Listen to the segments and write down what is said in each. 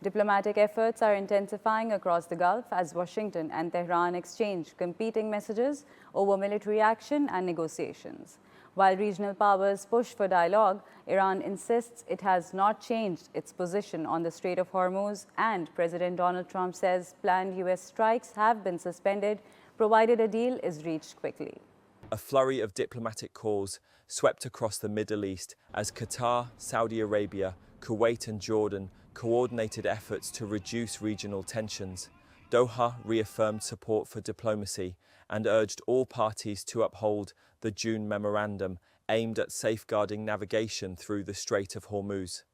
Diplomatic efforts are intensifying across the Gulf as Washington and Tehran exchange competing messages over military action and negotiations. While regional powers push for dialogue, Iran insists it has not changed its position on the Strait of Hormuz, and President Donald Trump says planned U.S. strikes have been suspended provided a deal is reached quickly. A flurry of diplomatic calls swept across the Middle East as Qatar, Saudi Arabia, Kuwait and Jordan coordinated efforts to reduce regional tensions. Doha reaffirmed support for diplomacy and urged all parties to uphold the June memorandum aimed at safeguarding navigation through the Strait of Hormuz.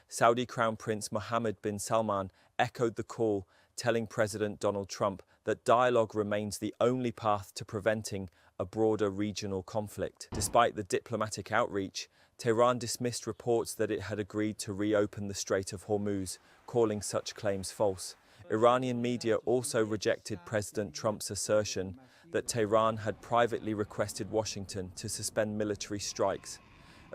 Saudi Crown Prince Mohammed bin Salman echoed the call, telling President Donald Trump that dialogue remains the only path to preventing a broader regional conflict. Despite the diplomatic outreach, Tehran dismissed reports that it had agreed to reopen the Strait of Hormuz, calling such claims false. Iranian media also rejected President Trump's assertion that Tehran had privately requested Washington to suspend military strikes.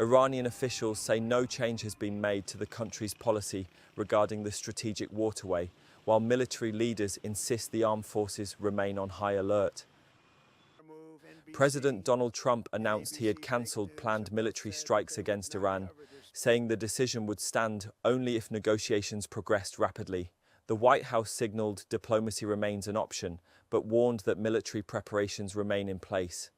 Iranian officials say no change has been made to the country's policy regarding the strategic waterway, while military leaders insist the armed forces remain on high alert. President Donald Trump announced he had cancelled planned military strikes against Iran, saying the decision would stand only if negotiations progressed rapidly. The White House signaled diplomacy remains an option, but warned that military preparations remain in place.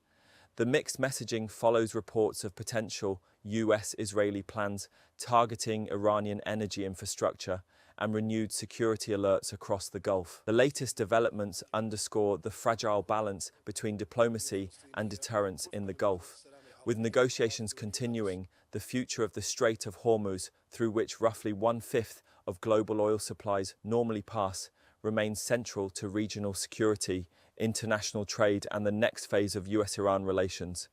The mixed messaging follows reports of potential US-Israeli plans targeting Iranian energy infrastructure and renewed security alerts across the Gulf. The latest developments underscore the fragile balance between diplomacy and deterrence in the Gulf. With negotiations continuing, the future of the Strait of Hormuz, through which roughly 1/5 of global oil supplies normally pass, remains central to regional security, international trade, and the next phase of US-Iran relations.